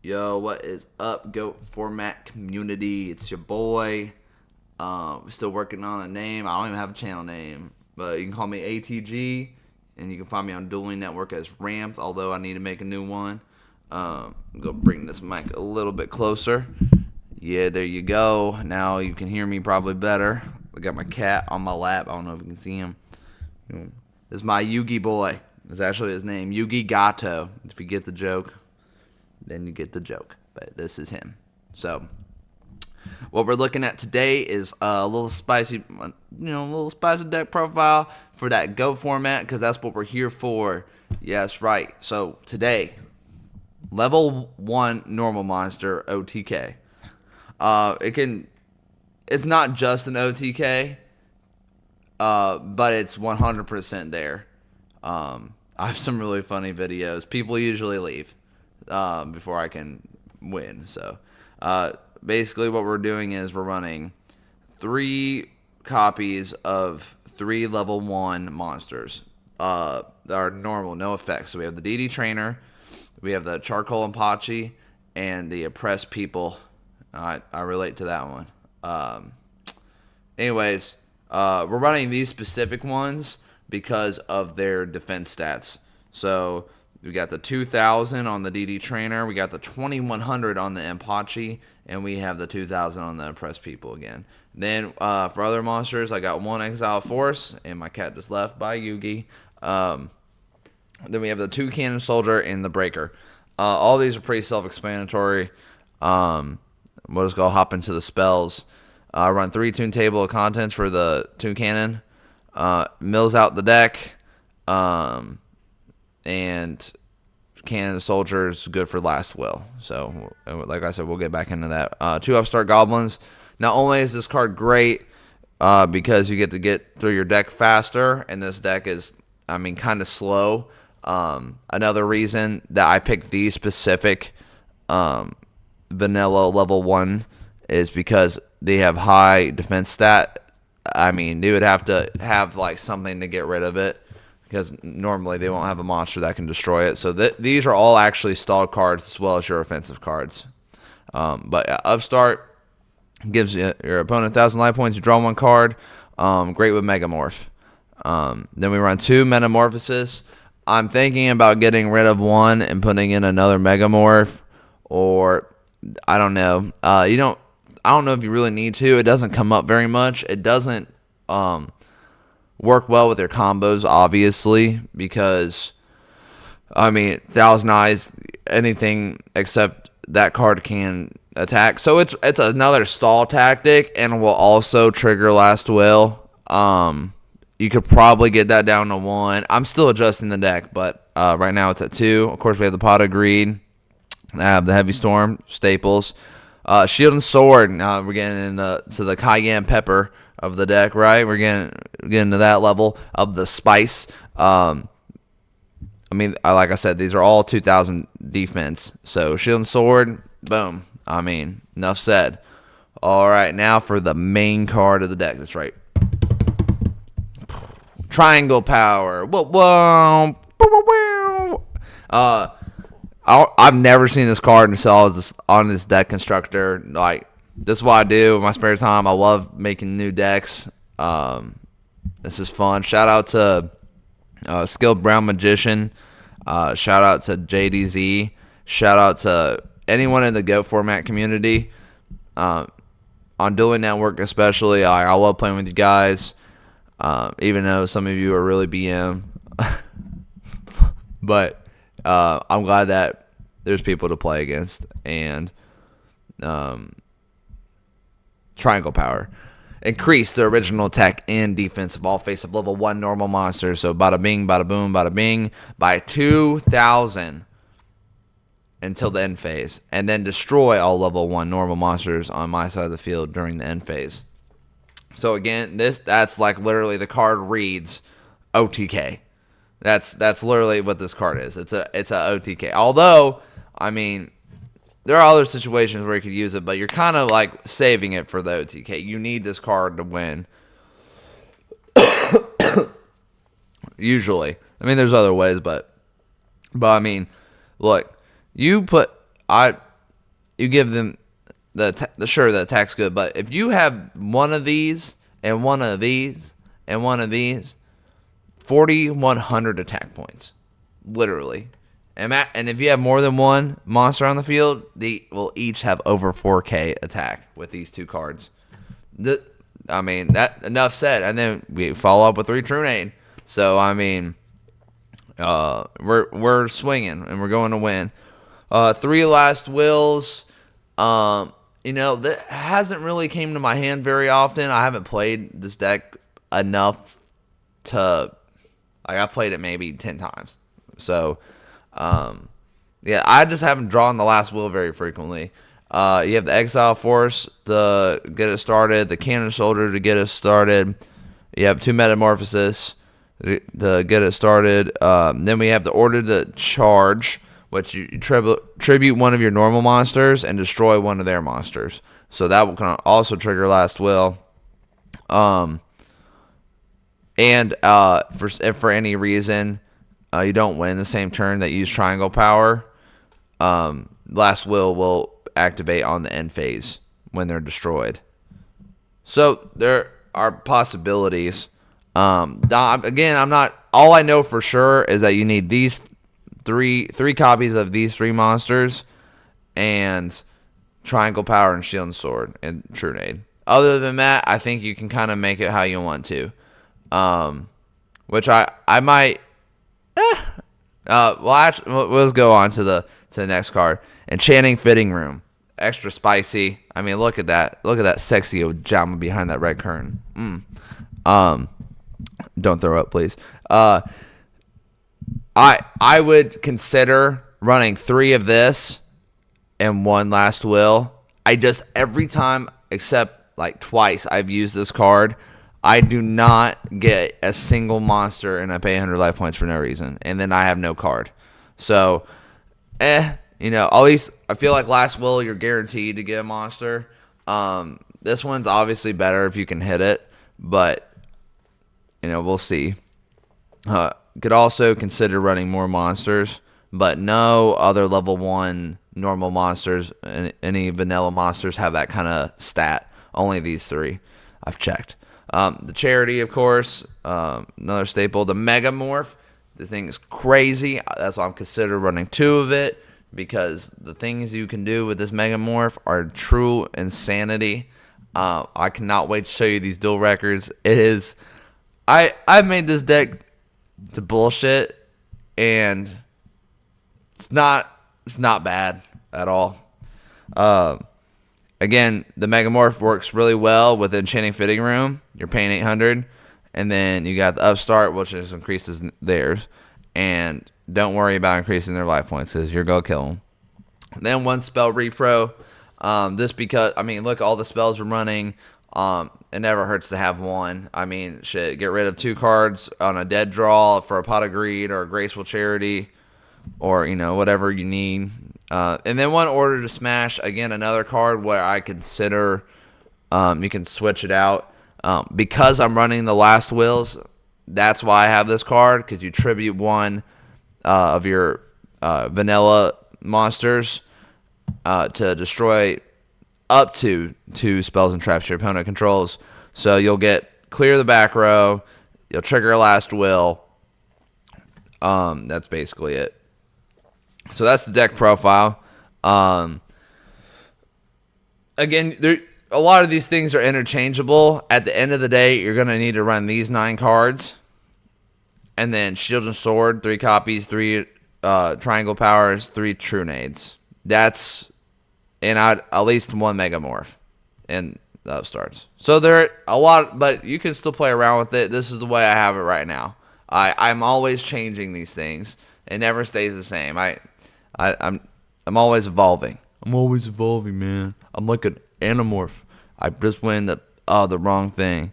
Yo, what is up, GOAT format community? It's your boy. We're still working on a name. I don't even have a channel name, but you can call me ATG, and you can find me on Dueling Network as Ramped, although I need to make a new one. I'm going to bring this mic a little bit closer. Yeah, there you go. Now you can hear me probably better. I got my cat on my lap. I don't know if you can see him. This is my YuGiOh boy. That's actually his name, YuGiOh. If you get the joke, then you get the joke. But this is him. So what we're looking at today is a little spicy, deck profile for that GOAT format, because that's what we're here for. Yes, right. So today, level 1 normal monster OTK. It's not just an OTK, but it's 100% there. I have some really funny videos. People usually leave before I can win. So basically what we're doing is we're running 3 copies of 3 level 1 monsters that are normal, no effects. So we have the DD Trainer, we have the Charcoal Apache, and the Oppressed People. I relate to that one. Anyways, we're running these specific ones because of their defense stats. So we got the 2,000 on the DD Trainer, we got the 2,100 on the Apache, and we have the 2,000 on the Oppressed People again. Then for other monsters, I got 1 Exile Force, and my cat just left by Yugi. Then we have the 2 Cannon Soldier and the Breaker. All these are pretty self-explanatory. We'll just go hop into the spells. Run 3 Toon Table of Contents for the 2 Cannon. Mills out the deck. And Cannon Soldiers good for Last Will. So, like I said, we'll get back into that. 2 Upstart Goblins. Not only is this card great because you get to get through your deck faster, and this deck is, kind of slow. Another reason that I picked these specific vanilla level 1 is because they have high defense stat. They would have to have like something to get rid of it, because normally they won't have a monster that can destroy it. So these are all actually stalled cards as well as your offensive cards. But Upstart gives your opponent 1,000 life points. You draw 1 card. Great with Megamorph. Then we run 2 Metamorphosis. I'm thinking about getting rid of 1 and putting in another Megamorph, or I don't know. I don't know if you really need to. It doesn't come up very much. It doesn't work well with your combos, obviously, because Thousand Eyes, anything except that card can attack. So it's another stall tactic, and will also trigger Last Will. You could probably get that down to 1. I'm still adjusting the deck, but right now it's at 2. Of course, we have the Pot of Greed. I have the Heavy Storm, Staples. Shield and Sword. Now we're getting into the cayenne pepper of the deck, right? We're getting to that level of the spice. Like I said, these are all 2,000 defense. So Shield and Sword, boom. Enough said. All right, now for the main card of the deck. That's right. Triangle Power. Whoa. I've never seen this card until I was on this deck constructor. Like, this is what I do in my spare time. I love making new decks. This is fun. Shout out to Skilled Brown Magician. Shout out to JDZ. Shout out to anyone in the GOAT format community. On Dueling Network especially. I love playing with you guys. Even though some of you are really BM. But I'm glad that there's people to play against. And Triangle Power. Increase the original attack and defense of all face of level 1 normal monsters. So bada bing, bada boom, bada bing. By 2,000 until the end phase. And then destroy all level 1 normal monsters on my side of the field during the end phase. So again, that's like literally the card reads OTK. That's literally what this card is. It's a OTK. Although, there are other situations where you could use it, but you're kind of like saving it for the OTK. You need this card to win. Usually. There's other ways, but look, you put you give them sure, the attack's good, but if you have one of these and one of these and one of these, 4,100 attack points, literally. And if you have more than one monster on the field, they will each have over 4K attack with these two cards. I mean, that enough said. And then we follow up with 3 Trunade. So I mean, we're swinging and we're going to win. 3 Last Wills. That hasn't really came to my hand very often. I haven't played this deck enough to. I played it maybe 10 times. So, yeah, I just haven't drawn the Last Will very frequently. You have the Exile Force to get it started, the Cannon Soldier to get it started. You have 2 Metamorphosis to get it started. Then we have the Order to Charge, which you tribute one of your normal monsters and destroy one of their monsters. So that will also trigger Last Will. And if for any reason you don't win the same turn that you use Triangle Power, Last will activate on the end phase when they're destroyed. So there are possibilities. Again, I'm not. All I know for sure is that you need these three copies of these 3 monsters and Triangle Power and Shield and Sword and Trunade. Other than that, I think you can kind of make it how you want to. Which I might. Well, actually, let's go on to the next card. Enchanting Fitting Room, extra spicy. I mean, look at that. Look at that sexy Ojama behind that red curtain. Don't throw up, please. I would consider running 3 of this and 1 Last Will. Every time except like twice I've used this card, I do not get a single monster and I pay 100 life points for no reason, and then I have no card. So, at least I feel like Last Will, you're guaranteed to get a monster. This one's obviously better if you can hit it, but, we'll see. Could also consider running more monsters, but no other level 1 normal monsters, any vanilla monsters have that kind of stat. Only these 3. I've checked. The Charity, of course, another staple. The Megamorph, the thing is crazy. That's why I'm considering running 2 of it, because the things you can do with this Megamorph are true insanity. I cannot wait to show you these dual records. It is. I made this deck to bullshit, and it's not bad at all. Again, the Megamorph works really well with Enchanting Fitting Room. You're paying 800, and then you got the Upstart, which just increases theirs. And don't worry about increasing their life points, because you're going to kill them. Then 1 Spell Repro. Just because, look, all the spells we're running. It never hurts to have 1. Shit, get rid of 2 cards on a dead draw for a Pot of Greed or a Graceful Charity, or, whatever you need. And then 1 Order to Smash. Again, another card where I consider you can switch it out. Because I'm running the Last Wills, that's why I have this card, because you tribute 1 of your vanilla monsters to destroy up to 2 spells and traps your opponent controls. So you'll get clear the back row, you'll trigger a Last Will. That's basically it. So that's the deck profile. Again, a lot of these things are interchangeable. At the end of the day, you're going to need to run these 9 cards. And then Shield and Sword, 3 copies, 3 Triangle Powers, 3 Trunades. And at least 1 Megamorph. And that starts. So there are a lot, but you can still play around with it. This is the way I have it right now. I'm always changing these things. It never stays the same. I'm always evolving. I'm always evolving, man. I'm like an Animorph. I just went the wrong thing.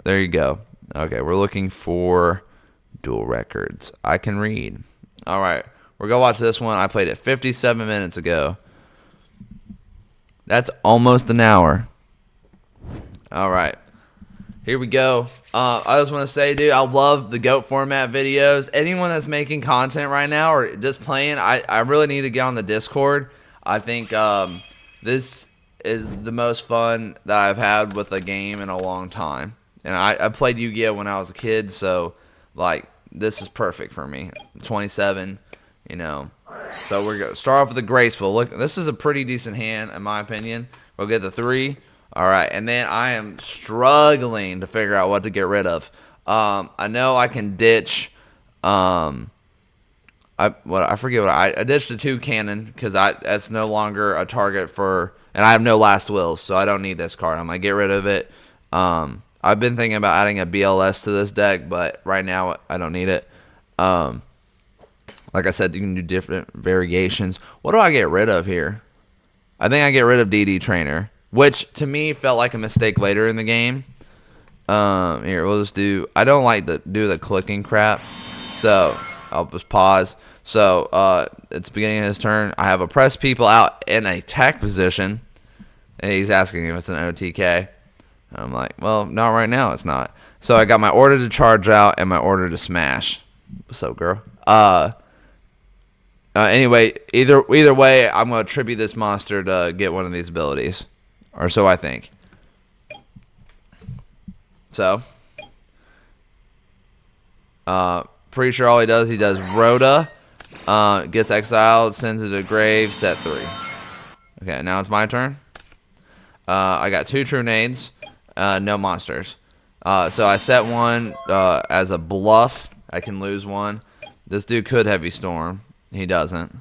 There you go. Okay, we're looking for dual records. I can read. All right, we're gonna watch this one. I played it 57 minutes ago. That's almost an hour. All right, here we go. I just want to say, dude, I love the GOAT format videos. Anyone that's making content right now or just playing, I really need to get on the Discord. I think This is the most fun that I've had with a game in a long time. And I played Yu-Gi-Oh when I was a kid, so like this is perfect for me. 27, you know. So we're gonna start off with the graceful. Look, this is a pretty decent hand in my opinion. We'll get the 3. All right, and then I am struggling to figure out what to get rid of. I know I can ditch. I forget what I ditched the 2 cannon because that's no longer a target for, and I have no last wills, so I don't need this card. I'm gonna get rid of it. I've been thinking about adding a BLS to this deck, but right now I don't need it. Like I said, you can do different variations. What do I get rid of here? I think I get rid of DD Trainer, which to me felt like a mistake later in the game. Here, we'll just do, I don't like to do the clicking crap, so I'll just pause. So, it's the beginning of his turn. I have oppressed people out in a attack position, and he's asking if it's an OTK. I'm like, well, not right now, it's not. So I got my order to charge out and my order to smash. What's up, girl? Anyway, either way, I'm going to tribute this monster to get one of these abilities. Or so I think. So, pretty sure all he does Rhoda, gets exiled, sends it to grave, set 3. Okay, now it's my turn. I got 2 true nades, no monsters. So I set 1 as a bluff. I can lose 1. This dude could heavy storm. He doesn't.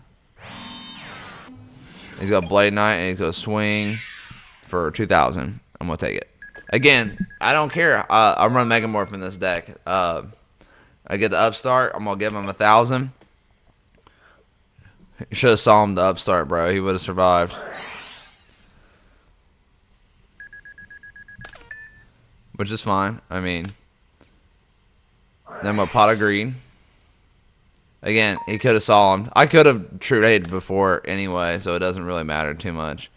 He's got Blade Knight and he's going to swing for 2,000. I'm going to take it. Again, I don't care. I'm running Megamorph in this deck. I get the upstart. I'm going to give him 1,000. You should have saw him the upstart, bro. He would have survived. Which is fine. I mean, then I'm going to pot of greed. Again, he could have saw him. I could have true nade before anyway, so it doesn't really matter too much.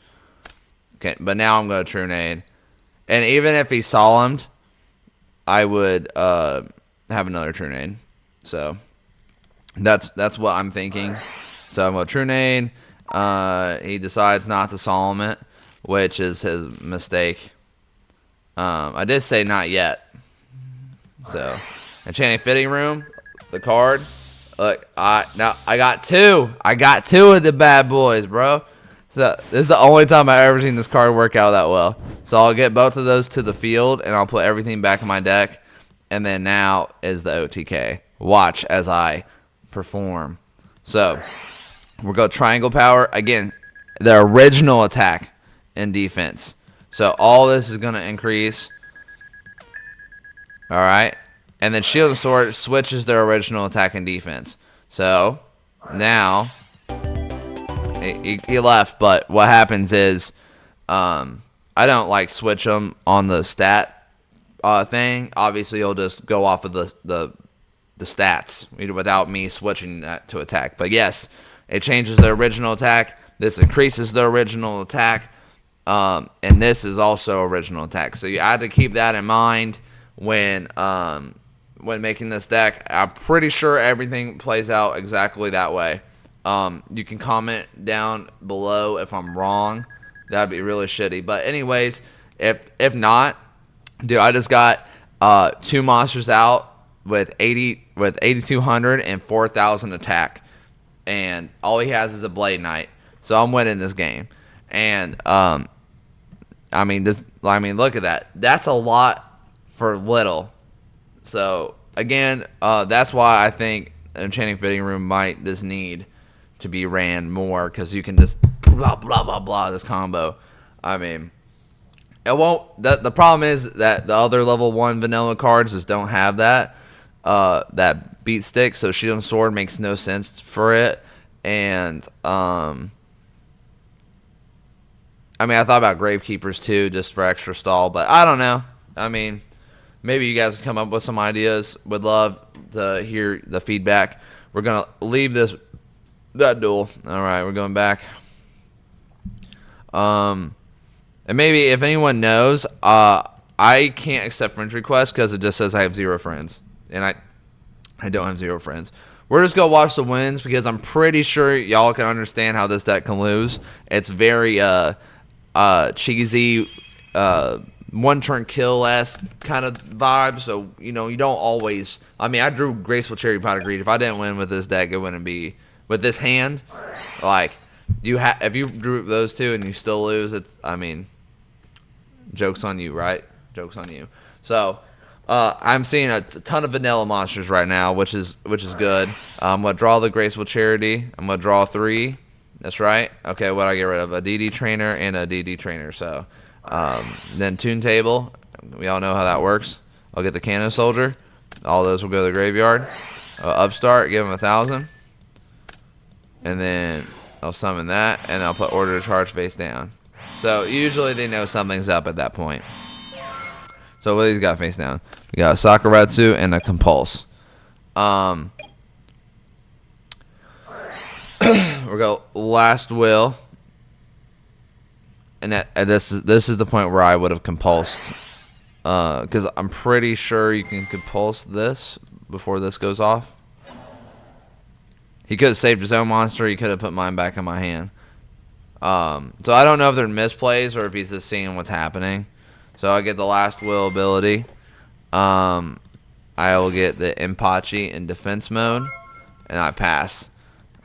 Okay, but now I'm going to true nade. And even if he saw him, I would have another true nade. So that's what I'm thinking. So I'm going to true nade. He decides not to solemn it, which is his mistake. I did say not yet. So, Enchanting Fitting Room, the card. Look, I got 2. I got 2 of the bad boys, bro. So this is the only time I've ever seen this card work out that well. So I'll get both of those to the field, and I'll put everything back in my deck. And then now is the OTK. Watch as I perform. So we'll go Triangle Power. Again, the original attack and defense. So all this is going to increase. All right. And then Shield and Sword switches their original attack and defense. So now he left, but what happens is I don't like switch them on the stat thing. Obviously, you'll just go off of the stats without me switching that to attack. But yes, it changes the original attack. This increases the original attack, and this is also original attack. So you had to keep that in mind when making this deck. I'm pretty sure everything plays out exactly that way. You can comment down below if I'm wrong. That'd be really shitty. But anyways, if not, dude, I just got 2 monsters out with 8,200 and 4,000 attack, and all he has is a Blade Knight. So I'm winning this game. And I mean, look at that. That's a lot for little. So again, that's why I think Enchanting Fitting Room might just need to be ran more, because you can just blah blah blah blah this combo. I mean, it won't. The problem is that the other level 1 vanilla cards just don't have that beat stick. So Shield and Sword makes no sense for it. And I mean, I thought about Gravekeepers too, just for extra stall, but I don't know. I mean, maybe you guys can come up with some ideas. Would love to hear the feedback. We're gonna leave that duel. All right, we're going back. And maybe if anyone knows, I can't accept friends requests because it just says I have 0 friends, and I don't have 0 friends, we're just gonna watch the wins because I'm pretty sure y'all can understand how this deck can lose. It's very cheesy, one turn kill-esque kind of vibe. So you don't always. I mean, I drew Graceful Cherry Pot of Greed. If I didn't win with this deck, it wouldn't be with this hand. Like if you drew those two and you still lose, I mean, joke's on you, right? Joke's on you. So. I'm seeing a ton of vanilla monsters right now, which is good. I'm gonna draw the Graceful Charity. I'm gonna draw 3. That's right. Okay, what I get rid of? A DD Trainer and a DD Trainer. So then Toon Table. We all know how that works. I'll get the Cannon Soldier. All those will go to the graveyard. Upstart, give him 1,000, and then I'll summon that, and I'll put Order to Charge face down. So usually they know something's up at that point. So what he's got face down? We got a Sakuratsu and a Compulse. We're going Last Will. And this is the point where I would have compulsed. Because I'm pretty sure you can compulse this before this goes off. He could have saved his own monster. He could have put mine back in my hand. So I don't know if they're misplays or if he's just seeing what's happening. So I get the Last Will ability. I will get the Impachi in defense mode, and I pass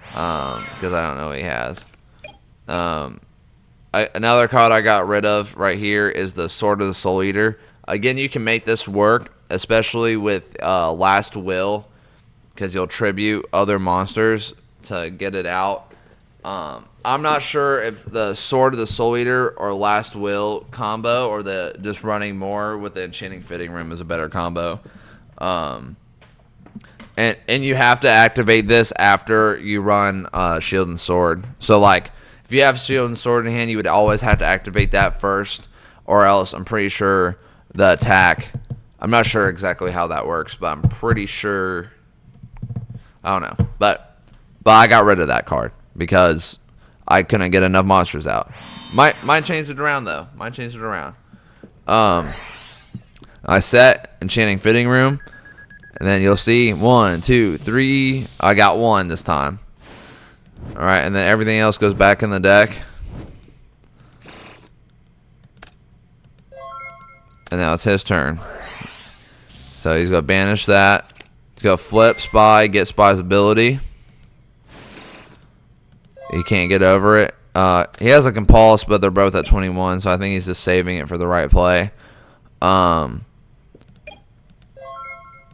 because I don't know what he has. Another card I got rid of right here is the Sword of the Soul Eater. Again, you can make this work, especially with Last Will, because you'll tribute other monsters to get it out. I'm not sure if the Sword of the Soul Eater or Last Will combo or the just running more with the Enchanting Fitting Room is a better combo. And you have to activate this after you run Shield and Sword. So like if you have Shield and Sword in hand, you would always have to activate that first, or else I'm pretty sure the attack. I'm not sure exactly how that works, but I'm pretty sure. I don't know, but I got rid of that card because I couldn't get enough monsters out. Might change it around though. Might change it around. I set Enchanting Fitting Room, and then you'll see 1, 2, 3. I got 1 this time. All right, and then everything else goes back in the deck. And now it's his turn. So he's gonna banish that. He's gonna flip Spy, get Spy's ability. He can't get over it. He has a Compulse, but they're both at 21, so I think he's just saving it for the right play. I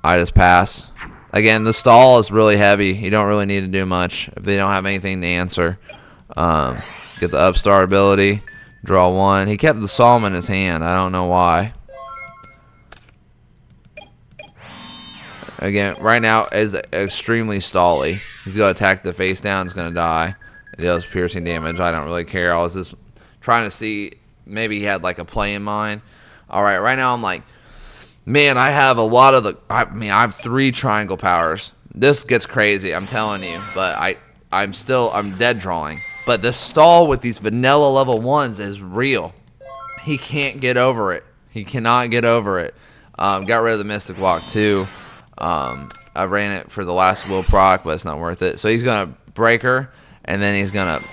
just pass. Again, the stall is really heavy. You don't really need to do much if they don't have anything to answer. Get the Upstart ability. Draw 1. He kept the Psalm in his hand. I don't know why. Again, right now is extremely stally. He's going to attack the face down. He's going to die. It deals piercing damage. I don't really care. I was just trying to see. Maybe he had like a play in mind. All right, right now I'm like, man, I have a lot of I have 3 triangle powers. This gets crazy, I'm telling you. But I'm dead drawing. But this stall with these vanilla level 1s is real. He can't get over it. He cannot get over it. Got rid of the Mystic Walk too. I ran it for the Last Will proc, but it's not worth it. So he's gonna break her. And then he's going to...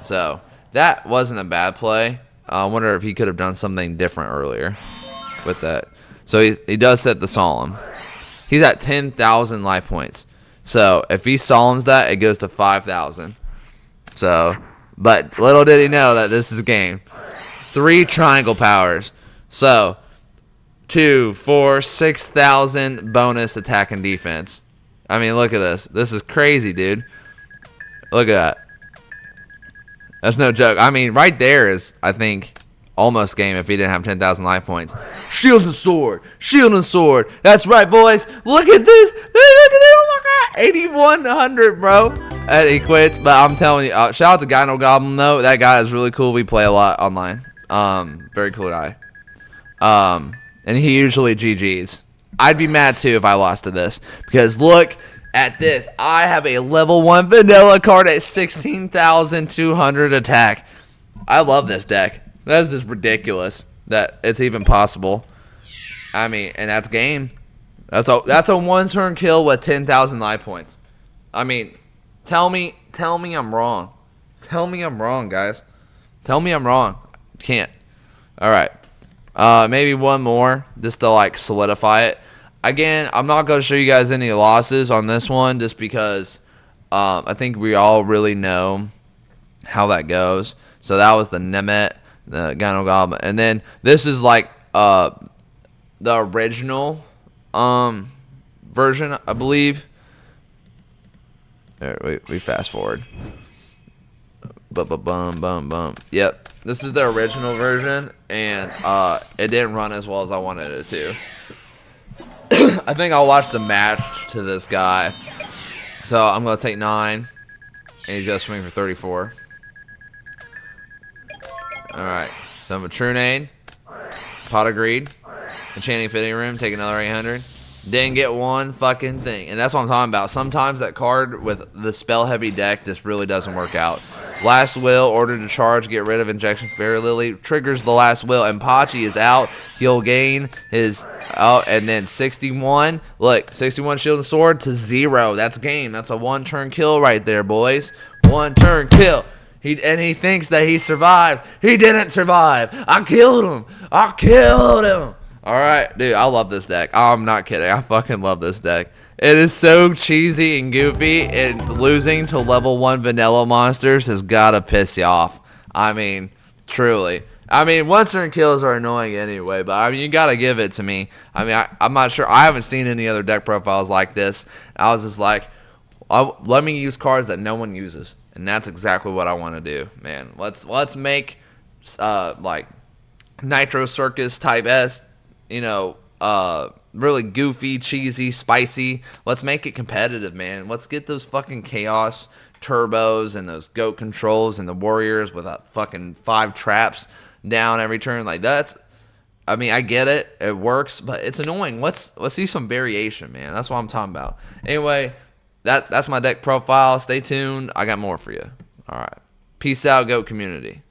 So, that wasn't a bad play. I wonder if he could have done something different earlier with that. So, he does set the Solemn. He's at 10,000 life points. So, if he Solemns that, it goes to 5,000. So, but little did he know that this is game. 3 triangle powers. So, 2, 4, 6,000 bonus attack and defense. I mean, look at this. This is crazy, dude. Look at that. That's no joke. I mean, right there is, I think, almost game if he didn't have 10,000 life points. Shield and Sword. Shield and Sword. That's right, boys. Look at this. Look at this. Oh, my God. 8,100, bro. He quits, but I'm telling you, shout out to Gyno Goblin, though. That guy is really cool. We play a lot online. Very cool guy. And he usually GGs. I'd be mad, too, if I lost to this. Because, look... At this, I have a level 1 vanilla card at 16,200 attack. I love this deck. That is just ridiculous that it's even possible. I mean, and that's game. That's a one-turn kill with 10,000 life points. I mean, tell me I'm wrong. Tell me I'm wrong, guys. Tell me I'm wrong. Can't. All right. Maybe one more just to like solidify it. Again, I'm not going to show you guys any losses on this one just because I think we all really know how that goes. So that was the Nemeth, the Gyno Goblin. And then this is like the original version, I believe. There, we fast forward. Bum. Yep. This is the original version, and it didn't run as well as I wanted it to. I think I'll watch the match to this guy. So I'm going to take 9, and he's going to swing for 34. Alright. So I'm a True Nade, Pot of Greed, Enchanting Fitting Room, take another 800. Didn't get one fucking thing. And that's what I'm talking about. Sometimes that card with the spell-heavy deck just really doesn't work out. Last Will, order to charge, get rid of Injection Fairy Lily, triggers the Last Will, and Pachi is out. He'll gain his, and then 61. Look, 61 Shield and Sword to 0. That's game. That's a one-turn kill right there, boys. One-turn kill. He thinks that he survived. He didn't survive. I killed him. All right, dude, I love this deck. I'm not kidding. I fucking love this deck. It is so cheesy and goofy, and losing to level 1 vanilla monsters has got to piss you off. I mean, truly. I mean, one-turn kills are annoying anyway, but I mean, you got to give it to me. I mean, I'm not sure. I haven't seen any other deck profiles like this. I was just like, let me use cards that no one uses, and that's exactly what I want to do, man. Let's make like Nitro Circus type S, you know, really goofy, cheesy, spicy. Let's make it competitive, man. Let's get those fucking Chaos Turbos and those Goat Controls and the Warriors with fucking 5 traps down every turn. Like, that's, I mean, I get it. It works, but it's annoying. Let's see some variation, man. That's what I'm talking about. Anyway, that's my deck profile. Stay tuned. I got more for you. All right. Peace out, Goat community.